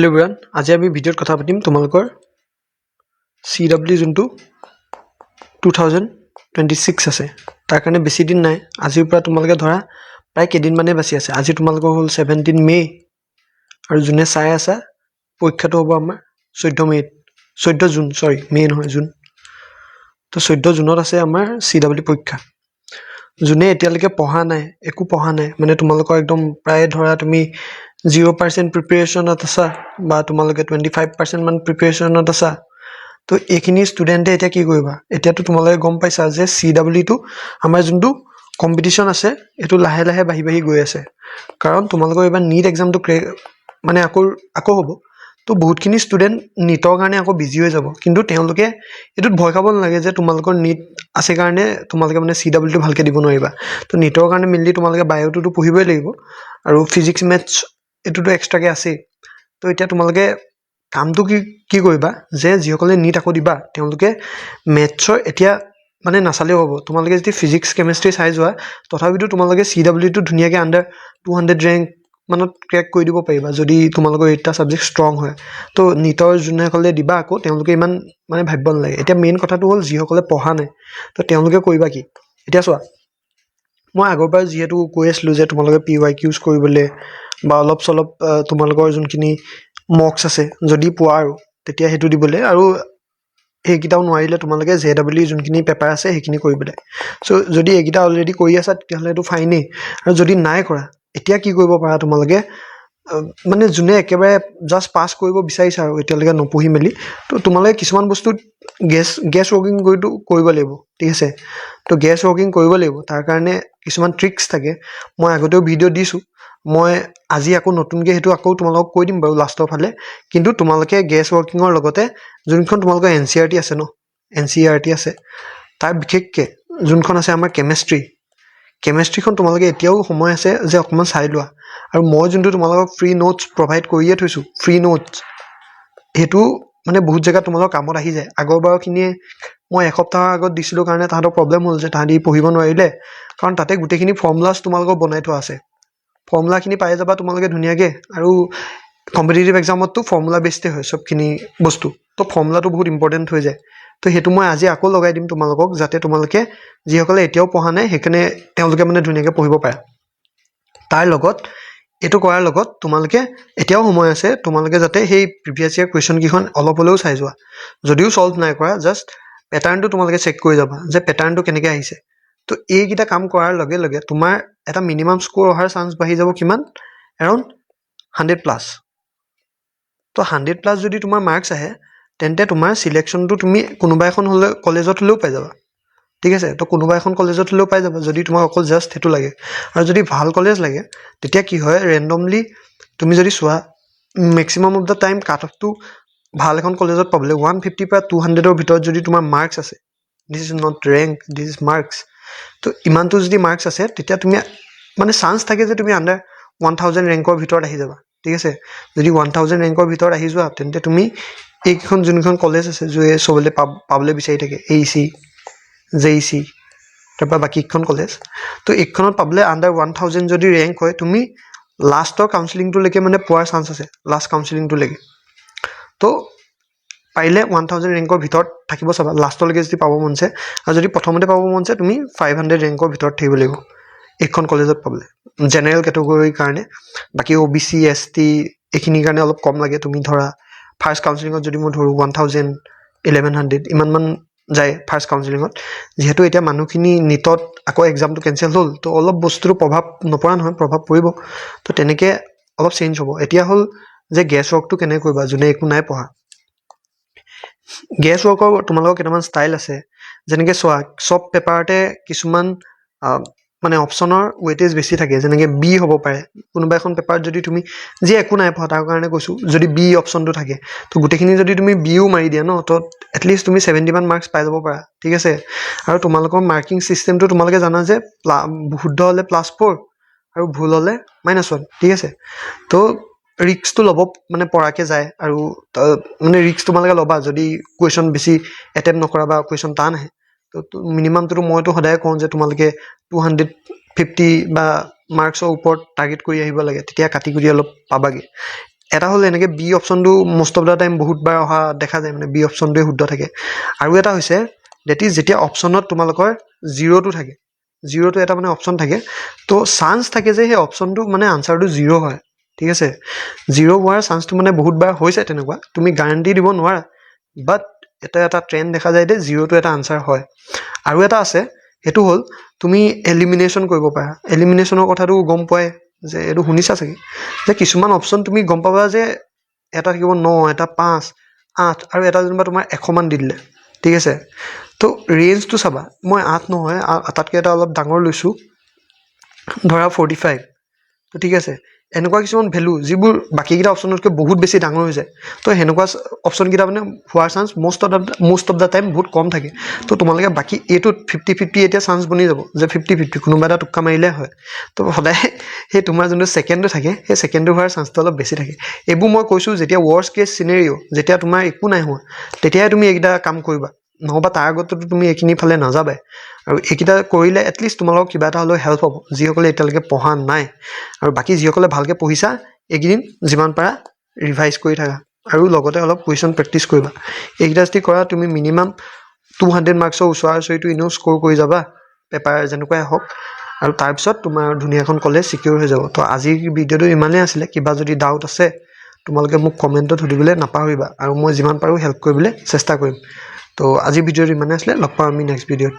Hello' everyone, আজি আমি ভিডিঅ'ত কথা পাতিম তোমালোকৰ CW যোনটো 2026 আছে তাৰ কাৰণে বেছি দিন নাই। আজিৰ পৰা তোমালোকে ধৰা প্ৰায় কেইদিনমানেই বাচি আছে। আজি তোমালোকৰ হ'ল 17 মে' আৰু যোনে চাই আছা পৰীক্ষাটো হ'ব আমাৰ 14 জুন, মে' নহয় জুন। তো 14 জুনত আছে আমাৰ CW পৰীক্ষা। যোনে এতিয়ালৈকে পঢ়া নাই, একো পঢ়া নাই, মানে তোমালোকৰ একদম প্ৰায় ধৰা তুমি 0% প্ৰিপেৰেশ্যনত আছা বা তোমালোকে 25% মান প্ৰিপেৰেশ্যনত আছা। তো এইখিনি ষ্টুডেণ্টে এতিয়া কি কৰিবা? এতিয়াতো তোমালোকে গম পাইছা যে CWটো আমাৰ যোনটো কম্পিটিশ্যন আছে এইটো লাহে লাহে বাঢ়ি গৈ আছে। কাৰণ তোমালোকৰ এইবাৰ নীট এক্সামটো মানে আকৌ হ'ব। তো বহুতখিনি ষ্টুডেণ্ট নীটৰ কাৰণে আকৌ বিজি হৈ যাব, কিন্তু তেওঁলোকে এইটোত ভয় খাব নালাগে যে তোমালোকৰ নীট আছে কাৰণে তোমালোকে মানে CWটো ভালকৈ দিব নোৱাৰিবা। তো নীটৰ কাৰণে মেইনলি তোমালোকে বায়'টোতো পঢ়িবই লাগিব আৰু ফিজিক্স মেথছ এইটোতো এক্সট্ৰাকৈ আছেই। তো এতিয়া তোমালোকে কামটো কি কৰিবা যে যিসকলে নীট আকৌ দিবা তেওঁলোকে মেথছৰ এতিয়া মানে নাচালেও হ'ব। তোমালোকে যদি ফিজিক্স কেমেষ্ট্ৰি চাই যোৱা তথাপিতো তোমালোকে CWটো ধুনীয়াকৈ আণ্ডাৰ 200 ৰেংক মানত ক্ৰেক কৰি দিব পাৰিবা যদি তোমালোকৰ এইটা ছাবজেক্ট ষ্ট্ৰং হয়। তো নীটৰ যোনসকলে দিবা আকৌ তেওঁলোকে ইমান মানে ভাবিব নালাগে। এতিয়া মেইন কথাটো হ'ল যিসকলে পঢ়া নাই তো তেওঁলোকে কৰিবা কি? এতিয়া চোৱা, মই আগৰবাৰ যিহেতু কৈ আছিলোঁ যে তোমালোকে PYQs কৰিবলৈ বা অলপ চলপ তোমালোকৰ যোনখিনি মক্স আছে যদি পোৱা আৰু তেতিয়া সেইটো দিবলৈ, আৰু সেইকেইটাও নোৱাৰিলে তোমালোকে JEE যোনখিনি পেপাৰ আছে সেইখিনি কৰিবলৈ। চ' যদি এইকেইটা অলৰেডি কৰি আছা তেতিয়াহ'লে এইটো ফাইনেই। আৰু যদি নাই কৰা এতিয়া কি কৰিব পাৰা তোমালোকে, মানে যোনে একেবাৰে জাষ্ট পাছ কৰিব বিচাৰিছা আৰু এতিয়ালৈকে নপঢ়ি মেলি, তো তোমালোকে কিছুমান বস্তুত গেছ ৱৰ্কিং কৰিব লাগিব, ঠিক আছে? তো গেছ ৱৰ্কিং কৰিব লাগিব, তাৰ কাৰণে কিছুমান ট্ৰিক্স থাকে। মই আগতেও ভিডিঅ' দিছোঁ, মই আজি আকৌ নতুনকৈ সেইটো আকৌ তোমালোকক কৈ দিম বাৰু লাষ্টৰ ফালে। কিন্তু তোমালোকে গেছ ৱৰ্কিঙৰ লগতে যোনখন তোমালোকৰ NCERT আছে ন, NCERT আছে, তাৰ বিশেষকৈ যোনখন আছে আমাৰ কেমেষ্ট্ৰিখন তোমালোকে এতিয়াও সময় আছে যে অকণমান চাই লোৱা। আৰু মই যোনটো তোমালোকক ফ্ৰী নোটছ প্ৰভাইড কৰিয়ে থৈছোঁ, ফ্ৰী নোটছ, সেইটো মানে বহুত জেগাত তোমালোকৰ কামত আহি যায়। আগৰবাৰখিনিয়ে মই এসপ্তাহৰ আগত দিছিলোঁ কাৰণে তাহাঁতৰ প্ৰব্লেম হ'ল যে তাহাঁতি পঢ়িব নোৱাৰিলে, কাৰণ তাতে গোটেইখিনি ফৰ্মুলাছ তোমালোকৰ বনাই থোৱা আছে। ফৰ্মুলাখিনি পাই যাবা তোমালোকে ধুনীয়াকৈ। আৰু কম্পিটিটিভ এক্সামততো ফৰ্মুলা বেছডে হয় চবখিনি বস্তু, তো ফৰ্মুলাটো বহুত ইম্পৰ্টেণ্ট হৈ যায়। তো সেইটো মই আজি আকৌ লগাই দিম তোমালোকক, যাতে তোমালোকে যিসকলে এতিয়াও পঢ়া নাই সেইকাৰণে তেওঁলোকে মানে ধুনীয়াকৈ পঢ়িব পাৰে। তাৰ লগত এইটো কৰাৰ লগত তোমালোকে এতিয়াও সময় আছে, তোমালোকে যাতে সেই প্ৰিভিয়াছ ইয়েৰ কুৱেশ্যনকেইখন অলপ হ'লেও চাই যোৱা। যদিও ছল্ভ নাই কৰা, জাষ্ট পেটাৰ্ণটো তোমালোকে চেক কৰি যাবা যে পেটাৰ্ণটো কেনেকৈ আহিছে। তো এইকেইটা কাম কৰাৰ লগে লগে তোমাৰ এটা মিনিমাম স্ক'ৰ অহাৰ চান্স বাঢ়ি যাব কিমান? এৰাউণ্ড 100+। তো 100+ যদি তোমাৰ মাৰ্কছ আহে তেন্তে তোমাৰ চিলেকশ্যনটো তুমি কোনোবা এখন কলেজত হ'লেও পাই যাবা, ঠিক আছে? তো কোনোবা এখন কলেজত হ'লেও পাই যাবা যদি তোমাক অকল জাষ্ট সেইটো লাগে। আৰু যদি ভাল কলেজ লাগে তেতিয়া কি হয়, ৰেণ্ডমলি তুমি যদি চোৱা মেক্সিমাম অফ দ্য টাইম কাট অফটো ভাল এখন কলেজত পাবলৈ 150 পৰা 200ৰ ভিতৰত যদি তোমাৰ মাৰ্কছ আছে, this is not rank, this is marks. তো ইমানটো যদি মাৰ্কছ আছে তেতিয়া তুমি মানে চান্স থাকে যে তুমি আণ্ডাৰ 1000 ৰেংকৰ ভিতৰত আহি যাবা, ঠিক আছে? যদি 1000 ৰেংকৰ ভিতৰত আহি যোৱা তেন্তে তুমি এইকেইখন যোনখন কলেজ আছে যিয়ে চবলৈ পাবলৈ বিচাৰি থাকে, AEC, JEC, তাৰপৰা বাকীকেইখন কলেজ, তো এইখনত পাবলৈ আণ্ডাৰ 1000 যদি ৰেংক হয় তুমি লাষ্টৰ কাউন্সিলিংটোলৈকে মানে পোৱাৰ চান্স আছে, লাষ্ট কাউন্সিলিংটোলৈকে। তো পাৰিলে 1000 ৰেংকৰ ভিতৰত থাকিব চাবা লাষ্টলৈকে যদি পাব মন যায়। আৰু যদি প্ৰথমতে পাব মন যায় তুমি 500 ৰেংকৰ ভিতৰত থাকিব লাগিব এইখন কলেজত পাবলৈ, জেনেৰেল কেটেগৰীৰ কাৰণে। বাকী OBC ST এইখিনিৰ কাৰণে অলপ কম লাগে। তুমি ধৰা ফাৰ্ষ্ট কাউন্সিলিঙত যদি মই ধৰোঁ 1000 1100 ইমানমান যায় ফাৰ্ষ্ট কাউন্সিলিঙত। যিহেতু এতিয়া মানুহখিনি নীটত আকৌ এক্সামটো কেঞ্চেল হ'ল, তো অলপ বস্তুটো প্ৰভাৱ নপৰা নহয়, প্ৰভাৱ পৰিব। তো তেনেকৈ অলপ চেঞ্জ হ'ব। এতিয়া হ'ল যে গেছ ৱৰ্কটো কেনেকৈ কৰিবা যোনে একো নাই পঢ়া। গেছ ৱৰ্কৰ তোমালোকৰ কেইটামান ষ্টাইল আছে। যেনেকৈ চোৱা, চব পেপাৰতে কিছুমান মানে অপশ্যনৰ ৱেইটেজ বেছি থাকে, যেনেকৈ B হ'ব পাৰে। কোনোবা এখন পেপাৰত যদি তুমি যি একো নাই পঢ়া তাৰ কাৰণে কৈছোঁ, যদি B অপশ্যনটো থাকে তো গোটেইখিনি যদি তুমি Bও মাৰি দিয়া ন, তো এটলিষ্ট তুমি 70 মাৰ্কছ পাই যাব পাৰা, ঠিক আছে? আৰু তোমালোকৰ মাৰ্কিং চিষ্টেমটো তোমালোকে জানা যে শুদ্ধ হ'লে +4 আৰু ভুল হ'লে -1, ঠিক আছে? তো ৰিক্সটো ল'ব মানে পৰাকৈ যায়, আৰু মানে ৰিক্স তোমালোকে ল'বা যদি কুৱেশ্যন বেছি এটেম্প নকৰা বা কুৱেশ্যন টান আহে। তো মিনিমামটোতো মইতো সদায় কওঁ যে তোমালোকে 250 বা মাৰ্কছৰ ওপৰত টাৰ্গেট কৰি আহিব লাগে, তেতিয়া কাটি কুটি অলপ পাবাগৈ। এটা হ'ল এনেকৈ বি অপশ্যনটো মষ্ট অফ দ্য টাইম বহুতবাৰ অহা দেখা যায়, মানে বি অপশ্যনটোৱে শুদ্ধ থাকে। আৰু এটা হৈছে ডেট ইজ যেতিয়া অপশ্যনত তোমালোকৰ 0টো থাকে, 0টো এটা মানে অপশ্যন থাকে, তো চান্স থাকে যে সেই অপশ্যনটো মানে আনচাৰটো 0 হয়, ঠিক আছে। 0 হোৱাৰ চান্সটো মানে বহুতবাৰ হৈছে তেনেকুৱা, তুমি গাৰেণ্টি দিব নোৱাৰা, বাট এটা ট্ৰেণ্ড দেখা যায় যে 0টো এটা আনচাৰ হয়। আৰু এটা আছে, সেইটো হ'ল তুমি এলিমিনেশ্যন কৰিব পাৰা। এলিমিনেশ্যনৰ কথাটো গম পোৱাই, যে এইটো শুনিছা চাগে, যে কিছুমান অপশ্যন তুমি গম পাবা যে এটা থাকিব 9, এটা 5, 8 আৰু এটা যেনিবা তোমাৰ 100 মান দি দিলে, ঠিক আছে। তো ৰেঞ্জটো চাবা, মই 8 নহয়, তাতকৈ এটা অলপ ডাঙৰ লৈছোঁ, ধৰা 45, তো ঠিক আছে। এনেকুৱা কিছুমান ভেলু যিবোৰ বাকীকেইটা অপশ্যনতকৈ বহুত বেছি ডাঙৰ হৈ যায়, তো সেনেকুৱা অপশ্যনকেইটা মানে হোৱাৰ chance most of the time বহুত কম থাকে। তো তোমালোকে বাকী এইটোত 50-50 এতিয়া চান্স বনি যাব যে 50-50 কোনোবা এটা টোক্কা মাৰিলে হয়। তো সদায় সেই তোমাৰ যোনটো ছেকেণ্ডটো থাকে, সেই ছেকেণ্ডটো হোৱাৰ চান্সটো অলপ বেছি থাকে। এইবোৰ মই কৈছোঁ যেতিয়া ৱৰ্ষ্ট কেছ চিনেৰিঅ', যেতিয়া তোমাৰ একো নাই হোৱা, তেতিয়াহে তুমি এইকেইটা কাম কৰিবা, নহ'বা তাৰ আগতেতো তুমি এইখিনি ফালে নাযাবাই। আৰু এইকেইটা কৰিলে এটলিষ্ট তোমালোকক কিবা এটা হ'লেও হেল্প হ'ব, যিসকলে এতিয়ালৈকে পঢ়া নাই। আৰু বাকী যিসকলে ভালকৈ পঢ়িছা, এইকেইদিন যিমান পাৰা ৰিভাইজ কৰি থাকা, আৰু লগতে অলপ কুৱেশ্যন প্ৰেক্টিচ কৰিবা। এইকেইটা যদি কৰা তুমি মিনিমাম 200 মাৰ্কছৰ ওচৰা ওচৰিটো এনেও স্ক'ৰ কৰি যাবা, পেপাৰ যেনেকুৱাই হওক। আৰু তাৰপিছত তোমাৰ ধুনীয়াখন কলেজ ছিকিউৰ হৈ যাব। তো আজিৰ ভিডিঅ'টো ইমানেই আছিলে। কিবা যদি ডাউট আছে তোমালোকে মোক কমেণ্টত সুধিবলৈ নাপাহৰিবা, আৰু মই যিমান পাৰোঁ হেল্প কৰিবলৈ চেষ্টা কৰিম। তো আজিৰ ভিডিঅ'টো ইমানেই আছিলে, লগ পাম আমি নেক্সট ভিডিঅ'ত।